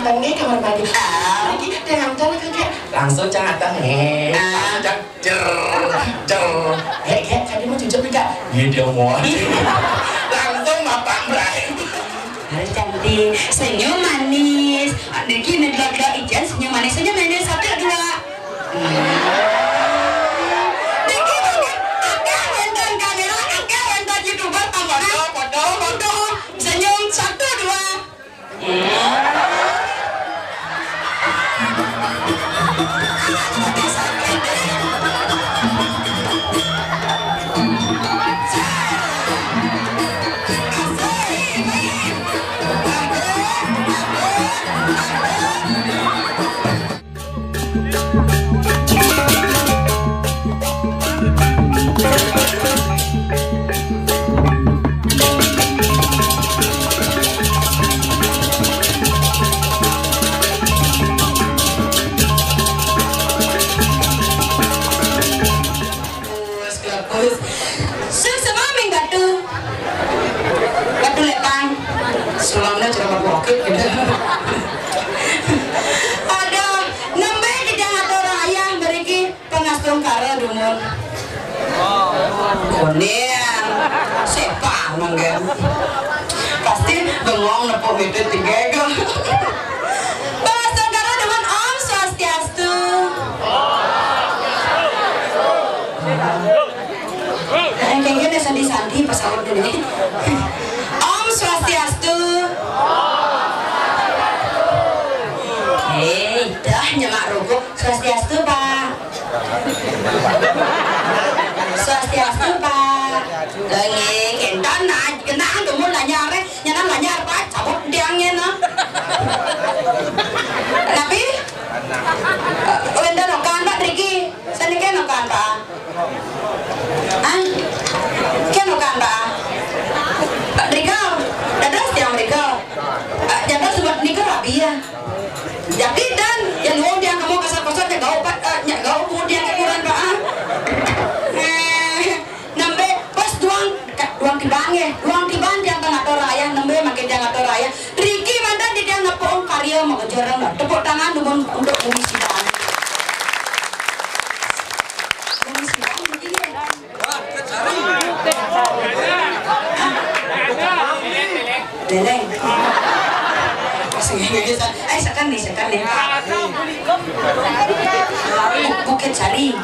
datang nih kamar mandi. Lagi dengan jalan kayak langsung datang nih. Langsung cer. Kayak tadi mau cucuk enggak? Iya dia mau. Langsung mapak berai. Cantik, senyum manis. Diki nedok-dok ijan senyum manis. Senyum manis 1 2. Diki banget. Akeh nonton kamera, akeh nonton YouTuber panggonan. Foto. Senyum 1 2. Selangnya cara bokit gitu. Aduh, nembe di jangan orang ayah beriki pengastung kara dumun. Konian, siapa mangga? Pasti bengong nepuk itu 3 pengastung kara dumun Om Swastiastu. Kayak gini sandi-sandi pas awal gini. Om Swastiastu. Dah nyemak ruko Swastiastu Pak. Swastiastu Pak. Lagi kentan naik kenang temu lanyar Pak cabut diangnya no. Tapi wenda nokan Pak Riki. Sani kan nokan Pak. Kan nokan Pak. Pak Rika, dadas tiang Rika. Jangan sebab nikah rapi ya. Jadi dan yang mau dia kamu kasar-kasar ya gak kemudian kekuran Pak. Nembe pas duang tibang dia ngatur raya nembe makin dia ngatur raya. Riki mantan dia ngepong karya mau kejarang tepuk tangan untuk komisi dan. Komisi dan begini. Deleng. Sekan nih. Bukit Sari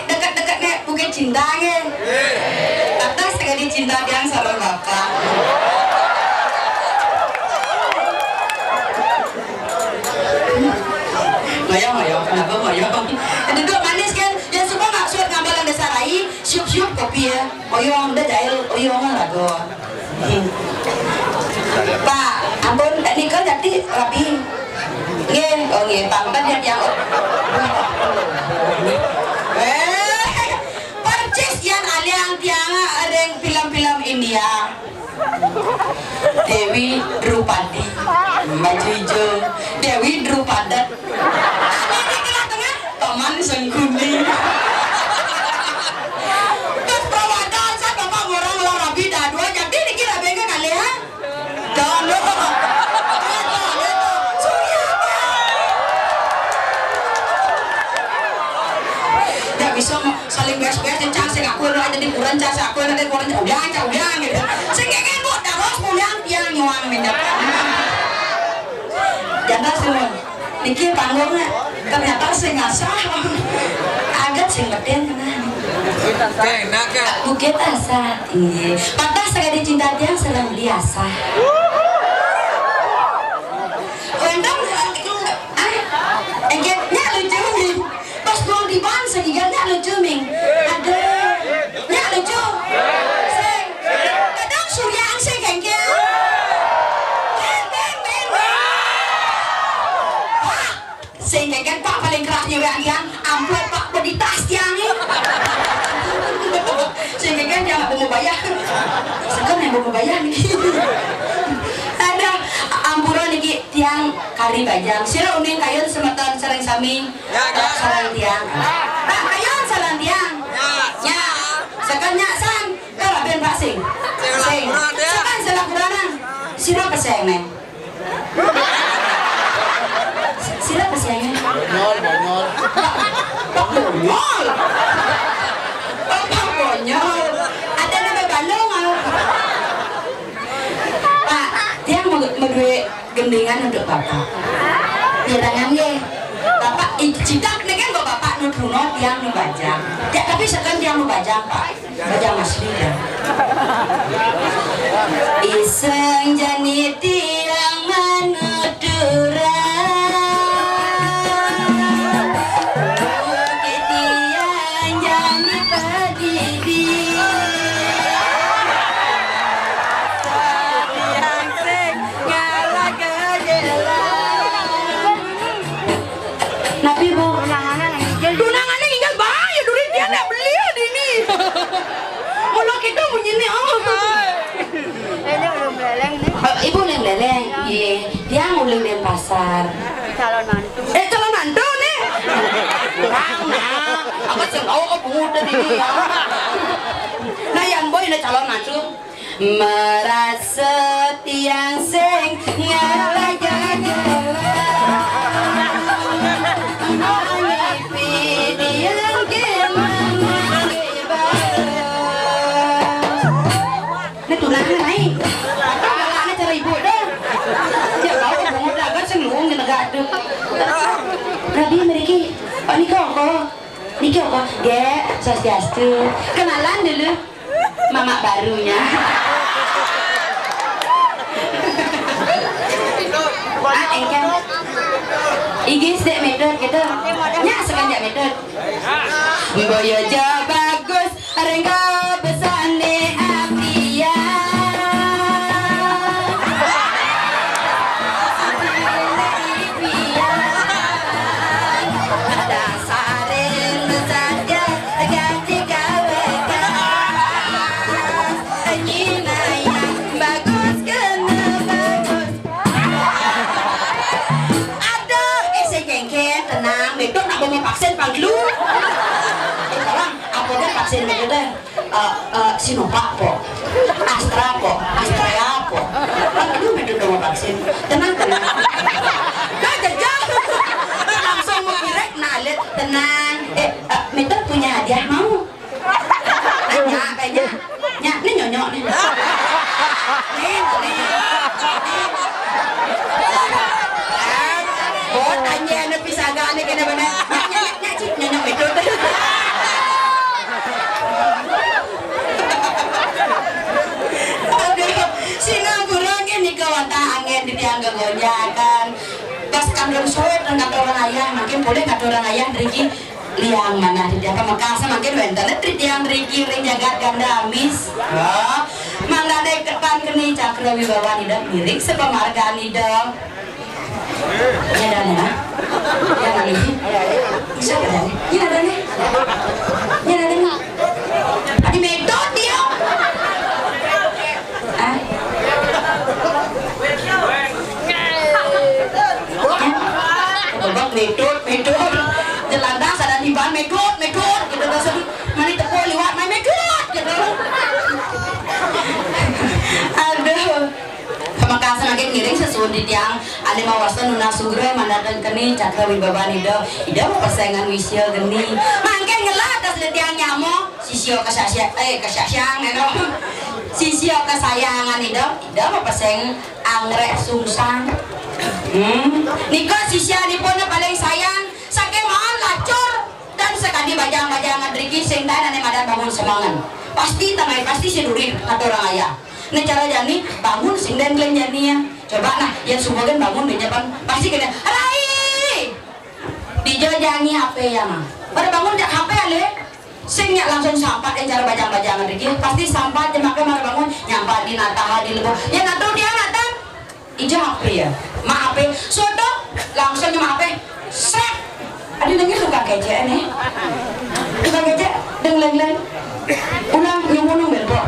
dekat-dekatnya Bukit Cinta nge. Atas sekali cinta yang sarang bapak. Mayang, kenapa mayang? Duduk manis kan, yang suka nggak suat ngambalan dasar rai, siup kopi ya. Oyong udah jahil, oyongan lagu. Pak, ampun, nikah jadi rapi. Nggih, pantan yang percis yang aliang tiang ada film-film India. Dewi Drupadi, Maju Hijau, Dewi Drupadat. Ini tengah-tengah, Paman Sengkuni. Terus bawa dasar bapak orang lo rapi dah 2 jadi dikira bengkel kali ya. Dono. Bisa saling beres-beres kencang sing aku ora jadi kurang cas aku nanti kurang udah gitu. Sing kene kok terus pulang tiang nyuang minyak. Janda semua. Niki panggungnya ternyata sing ngasah. Agak sing beden kena. Bukit asa. Nggih. Patah sekali cinta tiang serang biasa. Wendang enggetnya lucu nih. Pas doang di ban segigalnya lucu ming. Ada nya lucu. Sing. Kadang suryaan sing kengkel. Sing kengkel Pak paling kerasnya yang amplop Pak bodi tas tiang nih. Sing kengkel dia nggak mau bayar. Sekarang yang mau bayar nih. Ada ampuran nih tiang kari bajang. Sira uning kayun semeton sering sami. Sarang tiang. Tak kayun sarang tiang. Ya. Sekarang san. Kalau ben Pak sing. Sing. Sekarang salah kurang. Sira peseng neng. Sila pesengnya. Bonyol. Pak bonyol. Pak bonyol. Ada nama balong Pak, dia mau duit gendingan untuk bapak. Jangan ye. Bapak cidak nih kan bapak nuduno tiang nu bajang. Ya tapi sekarang tiang nu bajang Pak. Bajang asli ya. Iseng jani tiang manudura. Bukit tiang jani padidi. Tiang sing ngalah kejelang. Nabi bu. Tunangannya tinggal bahaya duit dia nggak beli ini. Kalau kita punya nih Ini udah meleleng nih. Ibu leleng, iya. Dia nguling di pasar. Calon mantu. Calon mantu nih. Kurang nah. Aku tahu aku muda ini. Nah yang boy ini calon mantu. Merasa tiang sing ngalah jalan. Ini tunangan naik. Kalahnya cara ibu dah. Ya kau bungut agak senglung di negara tu. Rabi mereka. Oh ni kau. Dia swastiastu. Kenalan dulu. Mama barunya. Engkau. Igis dek metode kita. Nyak sekanjak metode. Boyo jo bagus. Rengga besane apian. Dasarin saja ganti kawekan. Nyina yang bagus kena bagus. Aduh, ese jengkel tenang. Metode nak bawa vaksin panglu. Sekarang apa dia vaksin metode? Sinovac po, Astra po, Astrea po. Aduh, metode bawa vaksin. Tenang. Dah jajah. Langsung mau direct nalit. Tenang. Metode punya hadiah mau? Nyak kayaknya. Nyak, ini nyonyok nih. Nih. Bot tanya ada pisaga nih kena benar. Nyak cik nyonyok metode. Sinagurang ini kawata angin di tiang gonjakan. Pas kandung suet dan kata orang ayah makin boleh kata orang ayah Riki liang mana di tiang Pamekasan makin wentan di tiang Riki ring jagat ganda amis. Mangga dek depan keni cakra wibawa nida miring sepemarga nida. Ya dan ya. Ya nani. Bisa kan? Ya dan ya. Ya dan ya. Adi metode dia. Metode jelandas ada di ban metode gitu rasanya mani tepuk liwat main metode gitu. Aduh Pamekasan makin ngiring sesuai di tiang ada mawasan nuna sugro mandatang keni cakra wibawa nida ida mau persaingan wisio geni makin ngelah atas di tiang nyamo sisio kesaksian eno sisio kesayangan ida mau persaing anggrek sungsang. Niko sisya dipona paling sayang saking mohon lacur dan sekali bajang-bajangan Riki sing ane madan bangun semangan pasti tengah pasti siduri atau orang ayah ini cara jani bangun sing dan kalian jani ya coba nah yang sebagian bangun di depan pasti kena rai dijajani HP ya mah pada bangun jak HP ale singnya langsung sampat yang cara bajang-bajangan Riki pasti sampat jemakai mara bangun nyampat di nataha di lebo ya nato dia natang ijo HP ya ma HP sodo langsung nyama HP sret ada dengar suka kece nih suka kece deng ulang nyumunung belbo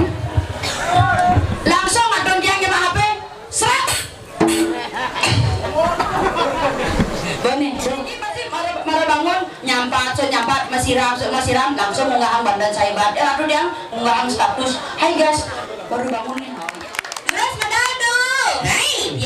langsung atau dia nyama HP sret bani pasti mara bangun nyampat masiram langsung menggahang badan saya aduh dia menggahang status hai guys baru bangun nih terus medadu hai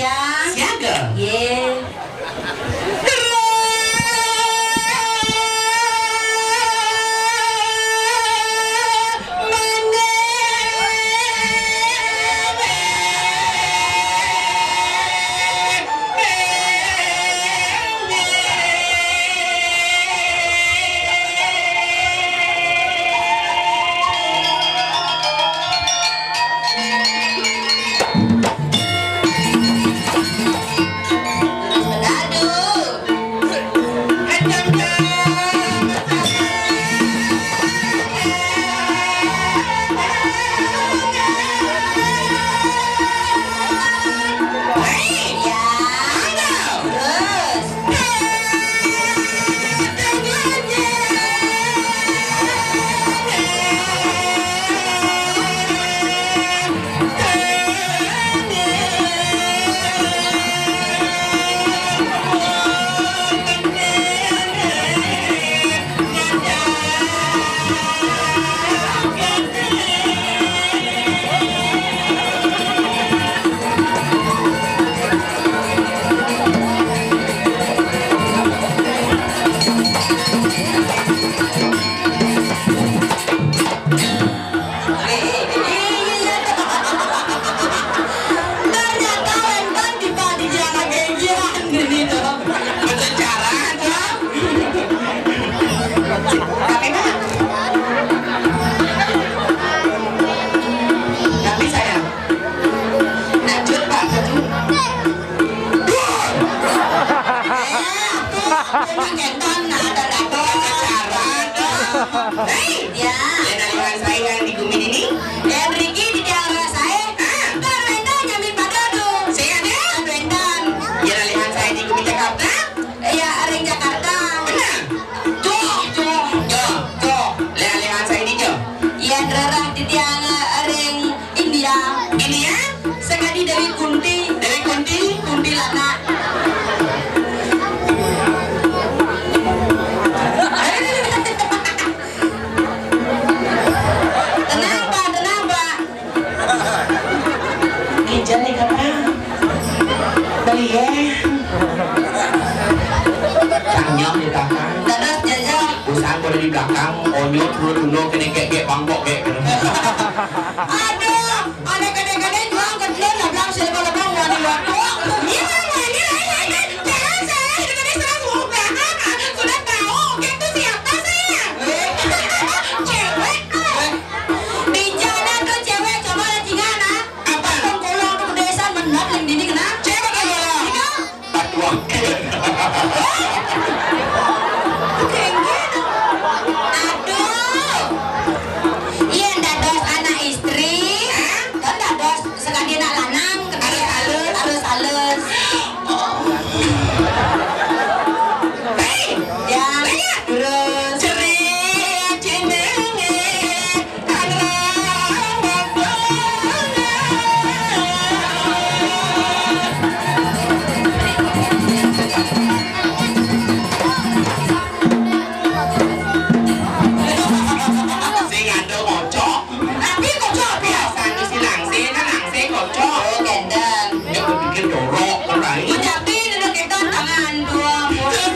Ya. Yang alihan saya yang di Gumin ini. Enrique di daerah saya. Karwendan nyamin padado. Saya ada. Karwendan. Yang alihan saya di Gumin Jakarta. Ya, ring Jakarta. Benar. Joh. Yang alihan saya di Jo. Ya, rerah di tiang ring India. India. Sekali dari Kunti. Dari Kunti. Kuntilanak. Tenang Pak. Ijan nih kakak. Beli ya. Tanyam di belakang. Terus jajah. Usaha boleh di belakang. Onyo dulu kena gek bangkok gek. Aduh, ada kadang-kadang juang kecil lah bilang siapa lebang wani waktu. Iya, wani lain. Jangan saya kadang-kadang serang suka. Sudah tahu, itu siapa saya? Cewek. Di jana tuh cewek coba lajingan ah. Apa? Pengkolong tuh desa menap yang dini kena. Cewek kan ya? Patuang. Aduh. Iya dados anak istri. Kan dados sekali nak lanang halus. Ya, terus Ceria jenenge sing ando kocok. tapi kok coba Biasa isi langse kan langse kocok. oh gendeng Ya gue pikir dorok orang ini. mencapi duduk kita tangan dua mulut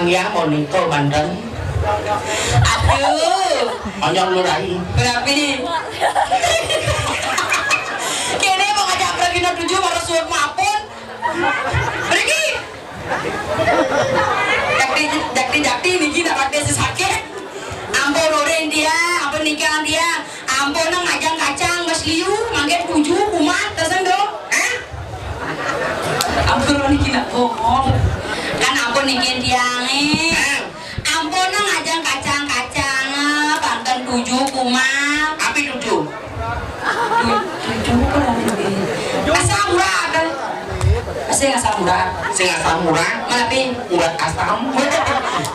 Yang mau nikah Banten. aduh Onyong lu rai. berapa nih kini mau ngajak pergi no 7 baru suruh maupun pergi jakti nih kita pakai sakit ampun orang dia ampun nikahan dia ampun nang ngajang kacang mas liu mangget 7 kumat tersen dong ampun orang kita bohong kan ampun nikahin dia ampun nang ngajang kacang-kacang Banten 7 kumat Api 7. asam murah kan asam murah Sing asam murah. mana pi Urat asam.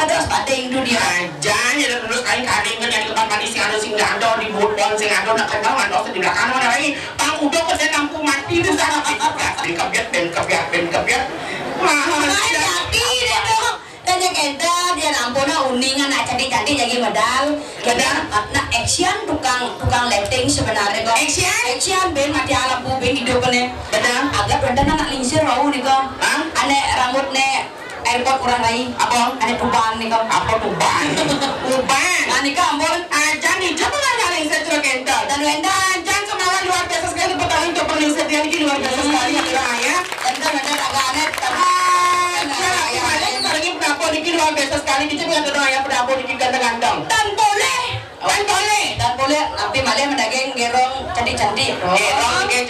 terus pating itu dia Aja ya terus kain kading kan yang tempat mandi sing ada sing gado di budon sing ada nak kenal ando di belakang mana lagi. Pang udah ke lampu mati itu sana. Ben kebiat. Mahal jati cantik jadi modal. Kita nah action tukang lighting sebenarnya kok. Action ben mati lampu ben hidupnya. Benar. Agak bener nak lingsir rau nih kok. Ane rambutnya airport kurang lagi. Apa? Ane tuban nih kok. Apa tuban? Tuban. Ane kok ambon aja nih coba nggak lingsir curug kental. Dan wenda jangan kemarin luar biasa sekali petang coba lingsir dia ini luar biasa sekali ya ya. Dan bener agak aneh. Pendapo dikit luar biasa sekali kita punya doa ya pendapo dikit ganteng-ganteng dan boleh tapi malah mendaging gerong cantik-cantik gerong geng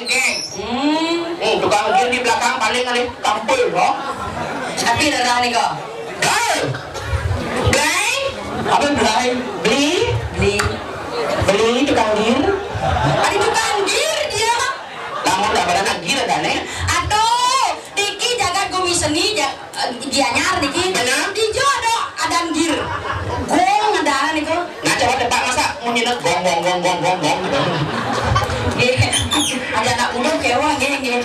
tukang gir di belakang paling kali kampul loh tapi darah nih kok beli tukang gir ada tukang gir dia kamu udah pada gir ada nih aduh Diki jaga gumi seni dia nyar Diki dijo ada gir gong ada nih kok nah coba depan masa mau nyenet gong ada anak udah kewa gini gir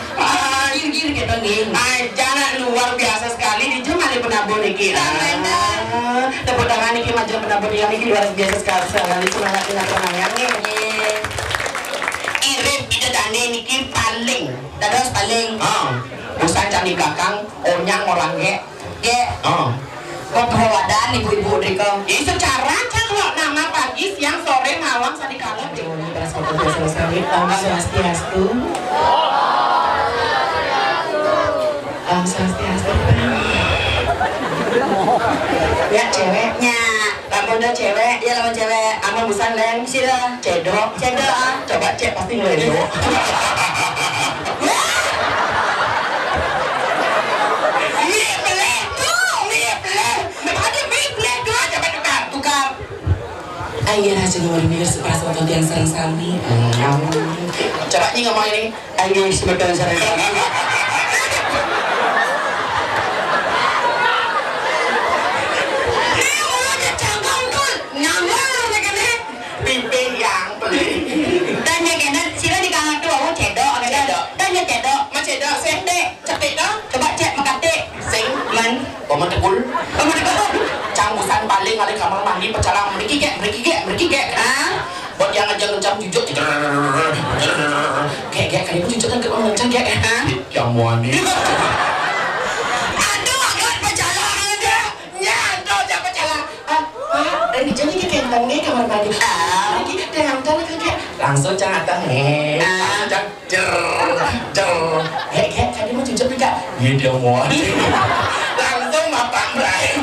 gitu gini aja anak luar biasa sekali dijo malah penabur Diki tepuk tangan Diki macam penabur Diki luar biasa sekali itu semangat nih irip kita dane Niki paling dados paling usaha candi belakang onyang orang ge kok wadan ibu-ibu Riko ya secara kalau nama pagi siang sore malam sadikala beres foto biasa sekali Om Swastiastu ya ceweknya lamun cewek ya lamun cewek aman busan leng sila cedok coba cek pasti ngeledok Ayo hasil luar biasa pas waktu yang serang sami. Coba nih ngomong ini. Ayo sebetulnya serang sami. Pimpin yang beli. Tanya kena sila di kamar tu aku cedok. Tanya cedok. Mas cedok sende. Cetek dah. Coba cek makate. Sing man. Paman tegul. Canggusan paling ada kamar mandi pecalang meriki kek buat yang aja ngencang jujur kayak kali itu jujur kan ke orang ngencang kayak yang mandi aduh agak pecalang ada nyadol jangan pecalang dan dijadi kayak kentangnya kamar mandi lagi dengan tanah kayak langsung datang kayak tadi mau jujur juga dia mau langsung mapak berakhir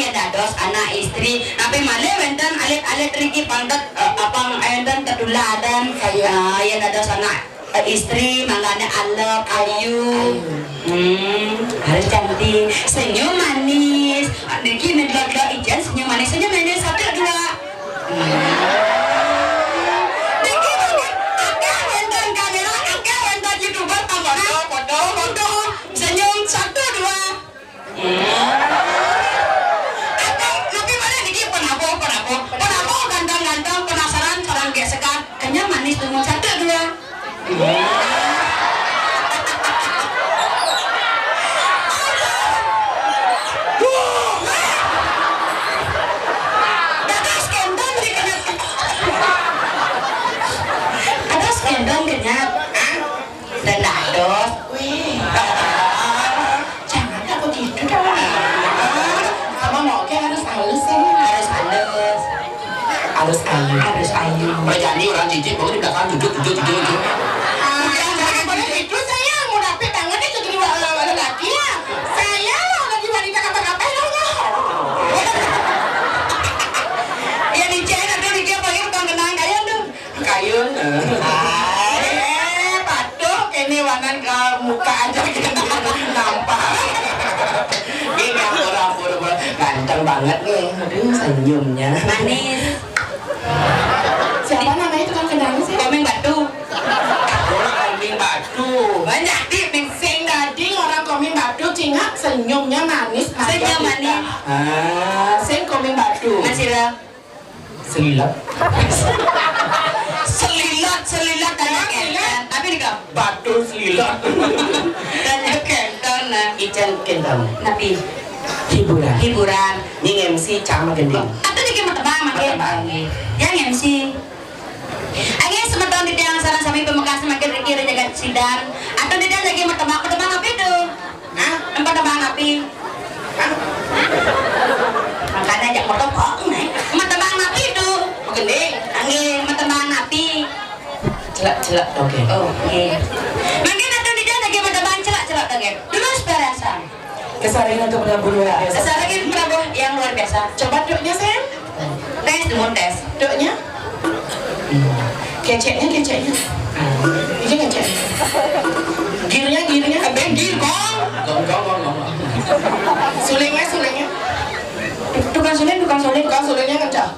dados anak istri tapi malah wenten alit riki pantat apang enten teduladan ya dados anak istri mangane alep ayu harus cantik senyum manis riki medlok ijan senyum manis satu dua riki agak wenten kamera agak wenten youtuber foto senyum satu dua ganteng penasaran orang gesekan kenyang manis tunggu satu dua ada skendong kenyat dan dados jangan tak begitu dong kamu mau harus halus ayu jadi orang cincin boleh di belakang duduk jangan boleh itu saya mau dapet tangannya jadi laki ya saya lagi wanita kata-kata ya di channel tuh dia pakai tukang kenang kayun patuh ini wanan ke muka aja kita nampak ini pura-pura ganteng banget nih aduh senyumnya manis. Siapa namanya tukang kendang sih? Komeng Batu. Komeng Batu. Banyak di sing gading orang Komeng Batu cingak senyumnya manis. Senyum manis. Sing Komeng Batu. Masira. Selilat. Selilat kayak batu silot. Tanya kenton nah. Ican kentang. Napi Hiburan. hiburan. Ning MC cama gending. Atau juga mau tebang makin. Yang MC. Ayo semeton di tiang sana sampai Pemekasan makin kiri jaga sidang. Atau di tiang lagi mau tebang apa itu? Hah? Tempat tebang api. Makanya ajak motor kok nih. Mau tebang api itu. Gending. Angin mau tebang api. Celak oke. Oh, iya. Mungkin atau di tiang lagi mau tebang celak oke. Dulu seperasan. Kesaringan untuk Prabu luar biasa. Kesalahan Prabu yang luar biasa. Coba doknya sen. Tes dulu tes. Doknya. Keceknya. Ini kecek. Girnya. Abang gir kong. Gong. Sulingnya. Tukang suling. Sulingnya kencang.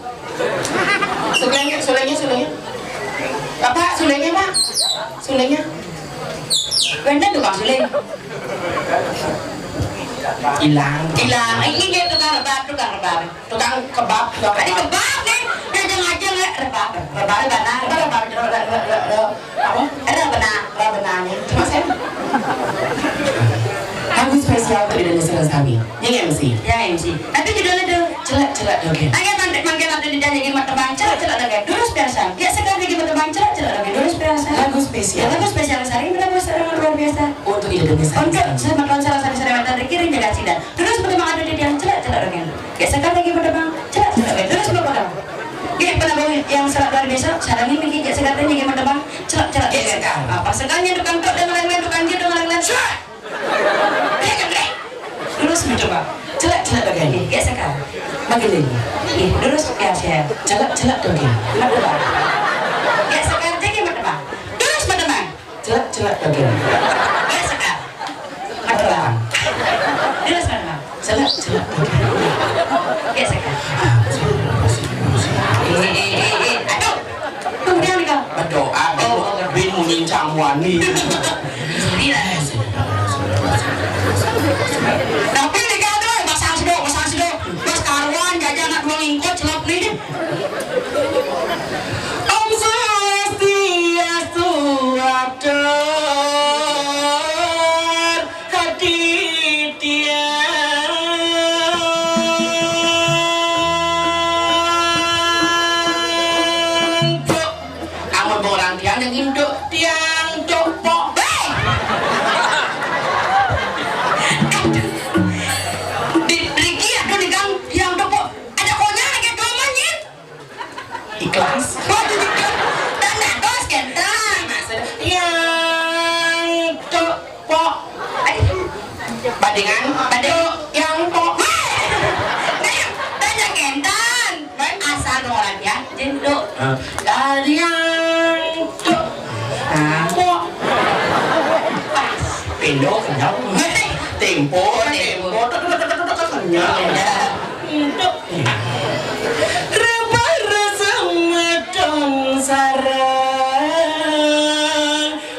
Sulingnya. Apa sulingnya pak? Sulingnya. Benda tukang suling. Hilang. Ini dia tukang rebab. Tukang kebab. Tadi kebab nih. Ngajeng rebab. Rebab Apa? Benangnya. Cuma sen. Lagu spesial untuk Indonesia Lestari. Yang MC. Ya MC. Tapi judulnya tuh Celak oke. Ayo manggil nanti dijanjiin mata bang celak lagi. Dulu spesial. Ya sekarang lagi mata bang celak lagi. Dulu spesial. Lagu spesial. Lagu spesial sehari ini berapa luar biasa. Untuk Indonesia. Untuk saya makan salah sari mata dikirim jaga sidang. Terus pertama ada di tiang celak lagi. Ya sekarang lagi mata bang celak lagi. Terus berapa orang? Ya pernah bawa yang serak luar biasa. Sekarang ini mungkin sekarang lagi mata bang celak lagi. Apa sekarangnya tukang tok dan lain-lain tukang dia dengan lain-lain. Terus mencoba. Celak lagi. Ya sekarang. Makin lagi. Terus ya saya. Celak lagi. Mata bang. Ya sekarang lagi mata bang. Terus mata bang. Celak lagi. Ya sekarang. Mata bang. Terus mata bang. Celak lagi. Ya sekarang. Aduh. Kemudian nih kau. Berdoa. Bin menyincang wani. Tidak. Tapi nih kau tuh basah sedok. Bas karuan jajan nak dua ngingkot celap nih. Om Swastiastu Atur hati tiang cok. Amun borang tiang yang induk tiang cok pok. Riki aduh di gang yang toko ada konya lagi domanya. Ikhlas. Waduh di gang dan tos kentang. Tiang cok pok. Badingan baduk yang pok. Tanya kentan. Asal orang ya jenduk. Dari yang cok pok. Pindo kenyang. Tempo kenyang. Rebah rasa ngedong sarang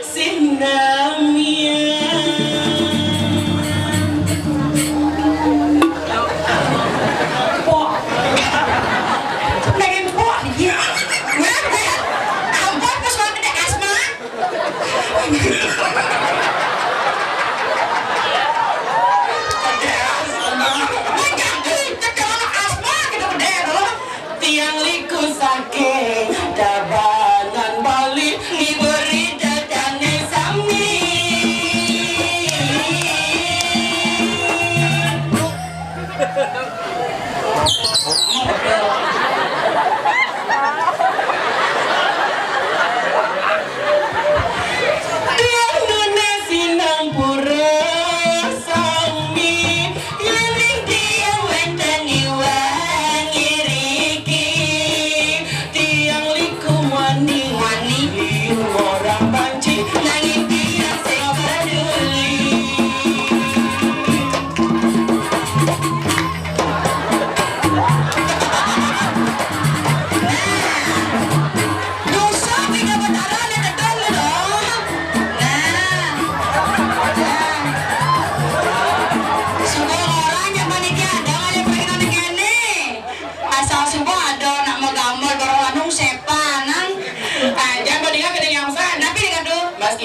sinamia. Pok. Pengen kuat nih. Ampun pas mau kena asma. Asma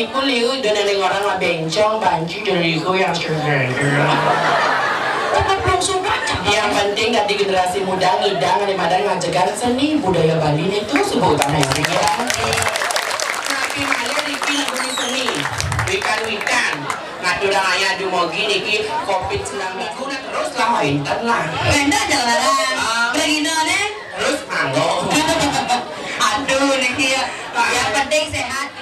meskipun liu dan ada orang lah bencong banci dari liu yang Cepat belum suka. yang penting nanti generasi muda ngidang daripada ngajakan seni budaya Bali itu sebuah utama yang dia tapi malah Riki lagu seni wikan ngaturang ayah dumogi niki COVID-19 nah terus lah intan lah Benda jalan. Begini nih. terus manggo Aduh niki ya. Yang penting sehat.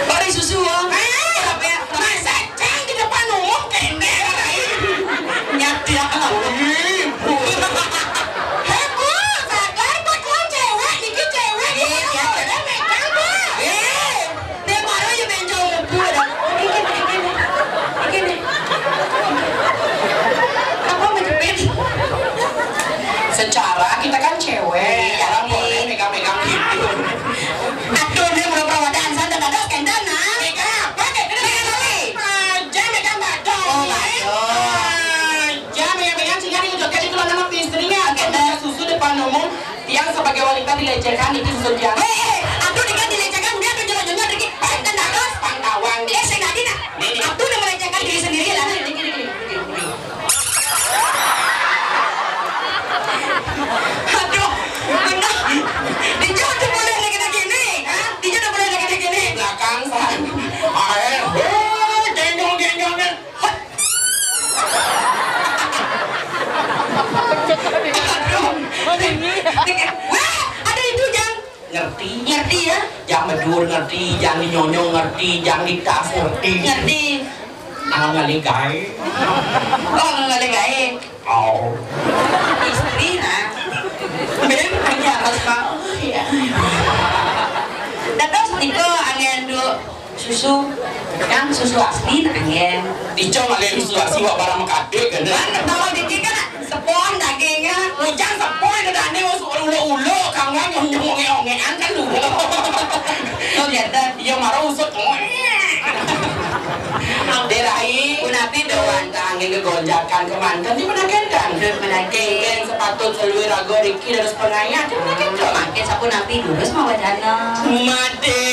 Bari susu ah. masa cang di depan umum kene Nyati ah. heboh sadar bakal cewek dikit cewek Iya, ada megang bah Dia baru aja benjol lebu dah. Begini. Apa menjepit? secara kita kan cewek orang boleh megang-megang gitu Aduh, dia pura-pura wadaan santai dadah skandal nah. megang apa kayak gini aja megang badan Oh, badan. aja megang-megang sehingga diucapkan itu nama istrinya ada susu depan umum yang sebagai wanita dilecehkan itu susu dia Aduh dia dilecehkan dia tuh nyonya dikit. Santai dadah. pangkawan Dia sengaja nak. Aduh dia melecehkan diri sendiri lah. Aduh, ngerti. Ngerti ya? Yang medur ngerti, yang dinyonyong ngerti, yang di tas ngerti. Ngerti. Ngaligai. Oh, ngaligai. Oh. Istri nah. Ben hanya harus mau. Ya. Dan terus Niko angin do susu yang susu asli angin. Dicong alih susu asli wak barang mekade kan. Mana tahu dikit kan sepon dagingnya. Ujang sepoi ke dane masuk ulo-ulo kawan nyong-nyong-ongean kan dulu. Oh gitu. Iya marah usut. Derai Kunapi doan angin kegonjakan kemantan di menaken kan. menaken. Sepatut seluruh rago Riki harus pengayat di menaken kan. Makin sapu napi dulu sama wajana. Made